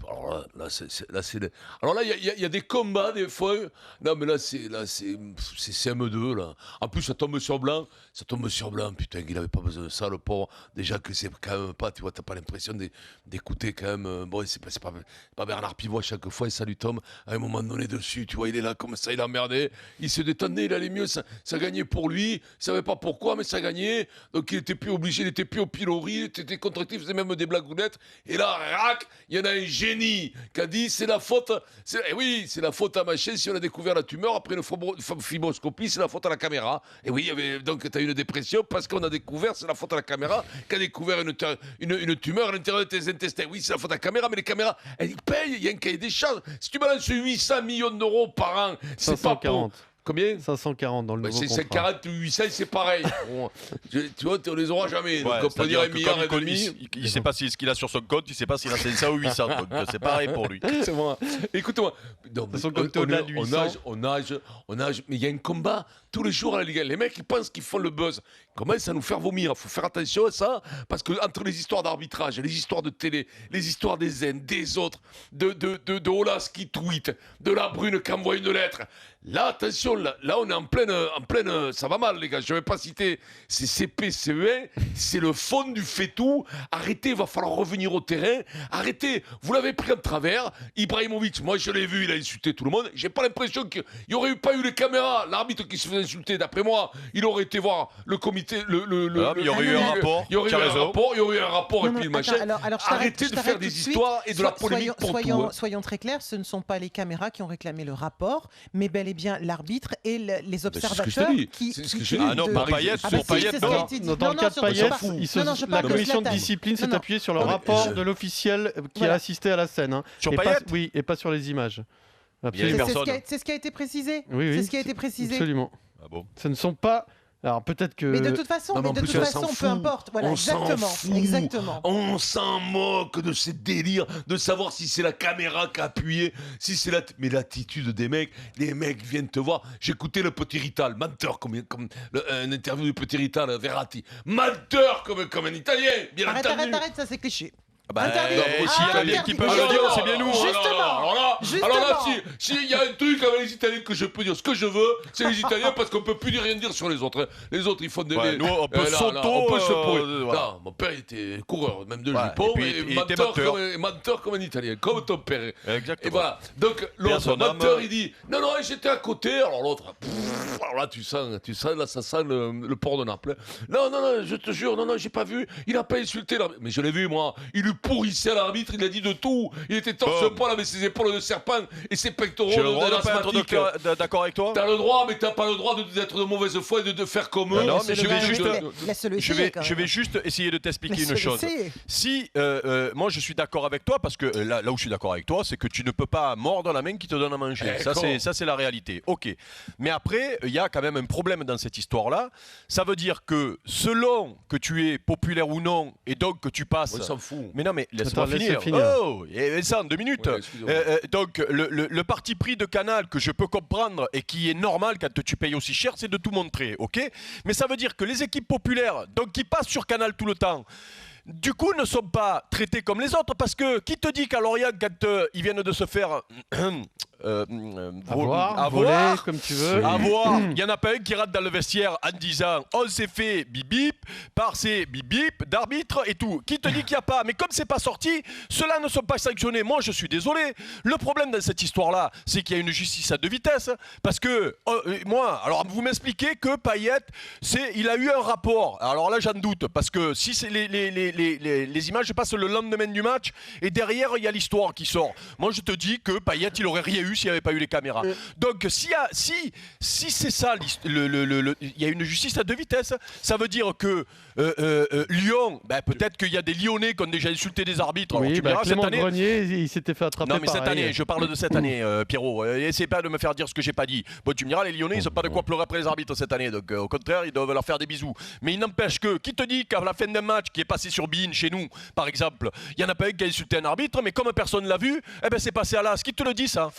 Alors là, il y a des combats des fois. Non, mais là, c'est CM2 là. En plus, ça tombe sur blanc. Putain, il avait pas besoin de ça, le pauvre. Déjà que c'est quand même pas, tu vois, t'as pas l'impression d'écouter quand même. Bon, c'est pas Bernard Pivot à chaque fois et ça lui tombe à un moment donné dessus. Tu vois, il est là comme ça, il a emmerdé. Il se détendait, il allait mieux. Ça gagnait pour lui. Il savait pas pourquoi, mais ça gagnait. Donc il était plus obligé, il était plus au pilori, il était contractif, il faisait même des blagounettes. Et là, rac, il y en a un génie qui a dit c'est la faute à machin si on a découvert la tumeur après une fibroscopie, c'est la faute à la caméra. Et oui, donc tu as une dépression parce qu'on a découvert, c'est la faute à la caméra qui a découvert une tumeur à l'intérieur de tes intestins. Oui, c'est la faute à la caméra, mais les caméras, elles payent, il y a un cahier des charges. Si tu balances 800 millions d'euros par an, c'est pas pour... Combien ? 540 dans le nouveau contrat. 540 ou 800, c'est pareil. Tu vois, on les aura jamais. Donc on peut dire 1,5 milliard. Il ne sait pas ce qu'il a sur son compte, il ne sait pas s'il a 500 ou 800. Donc c'est pareil pour lui. C'est moi. Écoute-moi. On nage, mais il y a un combat tous les jours à la Ligue 1. Les mecs, ils pensent qu'ils font le buzz. Ils commencent à nous faire vomir. Il faut faire attention à ça, parce que entre les histoires d'arbitrage, les histoires de télé, les histoires des uns, des autres, de Olas qui tweet, de la Brune qui envoie une lettre. Là, attention, là on est en pleine, ça va mal, les gars. Je ne vais pas citer, c'est CP, CE1, c'est le fond du fait-tout. Arrêtez, il va falloir revenir au terrain. Arrêtez, vous l'avez pris en travers. Ibrahimovic, moi je l'ai vu, il a insulté tout le monde. J'ai pas l'impression qu'il n'y aurait pas eu les caméras. L'arbitre qui se faisait insulter, d'après moi, il aurait été voir le comité. Il y aurait eu un rapport. Il y aurait eu un rapport, et puis le machin. Arrêtez de faire des histoires et de la polémique pour tout. Soyons très clairs, ce ne sont pas les caméras qui ont réclamé le rapport, mais bel et bien l'arbitre et les observateurs qui... Ah non, pour Payet, non. Dans le cas de Payet, la commission de discipline s'est appuyée sur le rapport de l'officiel qui a assisté à la scène. Sur Payet ? Oui, et pas sur les images. C'est ce qui a été précisé. Oui, c'est ce qui a été précisé. Absolument. Ah bon ? Ce ne sont pas... Alors peut-être que... Mais de toute façon, peu importe. Voilà, exactement. On s'en moque de ces délires, de savoir si c'est la caméra qui a appuyé, si c'est mais l'attitude des mecs, les mecs viennent te voir. J'écoutais le Petit Rital, menteur comme un interview du Petit Rital, Verratti, menteur comme un Italien, bien entendu. Arrête, ça c'est cliché. Qui peut le dire, c'est bien nous. Alors là, s'il y a un truc avec les Italiens que je peux dire ce que je veux, c'est les Italiens parce qu'on peut plus rien dire sur les autres. Les autres, ils font des... Nous, on peut s'auto... Non, mon père était coureur, même de jupons, et menteur comme un Italien, comme ton père. Exactement. Et voilà. Donc l'autre menteur, il dit non, j'étais à côté. Alors l'autre, alors là, tu sens, là, ça sent le port de Naples. Non, je te jure, non, j'ai pas vu. Il a pas insulté l'arbitre. Mais je l'ai vu, moi. Il lui pourrissait à l'arbitre, il a dit de tout. Il était torse-poil avec ses épaules de serpent et ses pectoraux de l'asthmatique. D'accord avec toi ? T'as le droit, mais t'as pas le droit d'être de mauvaise foi et de faire comme eux. Non, mais je vais juste juste essayer de t'expliquer une chose. Si moi je suis d'accord avec toi, parce que là où je suis d'accord avec toi, c'est que tu ne peux pas mordre la main qui te donne à manger. Ça c'est la réalité. Ok. Mais après, il y a quand même un problème dans cette histoire-là. Ça veut dire que selon que tu es populaire ou non, et donc que tu passes... On s'en fout. Mais non, mais laisse-moi finir. Oh, et ça en 2 minutes. Donc le parti pris de Canal que je peux comprendre et qui est normal quand tu payes aussi cher, c'est de tout montrer, ok ? Mais ça veut dire que les équipes populaires, donc qui passent sur Canal tout le temps, du coup ne sont pas traitées comme les autres, parce que qui te dit qu'à Lorient, quand ils viennent de se faire... voler, comme tu veux. Il y en a pas un qui rentre dans le vestiaire en disant on s'est fait bip-bip par ces bip-bip d'arbitre et tout. Qui te dit qu'il n'y a pas ? Mais comme c'est pas sorti, ceux-là ne sont pas sanctionnés. Moi, je suis désolé. Le problème dans cette histoire-là, c'est qu'il y a une justice à 2 vitesses. Parce que, alors vous m'expliquez que Payet, il a eu un rapport. Alors là, j'en doute. Parce que si c'est les images passent le lendemain du match et derrière, il y a l'histoire qui sort. Moi, je te dis que Payet, il aurait rien eu s'il n'y avait pas eu les caméras. Donc, si c'est ça, il y a une justice à 2 vitesses. Ça veut dire que Lyon, peut-être qu'il y a des Lyonnais qui ont déjà insulté des arbitres. Oui, Alors, Clément Grenier, il s'était fait attraper. Non, mais cette année, je parle de cette année, Pierrot. Essayez pas de me faire dire ce que j'ai pas dit. Bon, tu me diras, les Lyonnais, ils n'ont pas de quoi pleurer après les arbitres cette année. Donc, au contraire, ils doivent leur faire des bisous. Mais il n'empêche que, qui te dit qu'à la fin d'un match qui est passé sur Bein chez nous, par exemple, il n'y en a pas un qui a insulté un arbitre, mais comme personne ne l'a vu, c'est passé à l'as. Qui te le dit, ça ?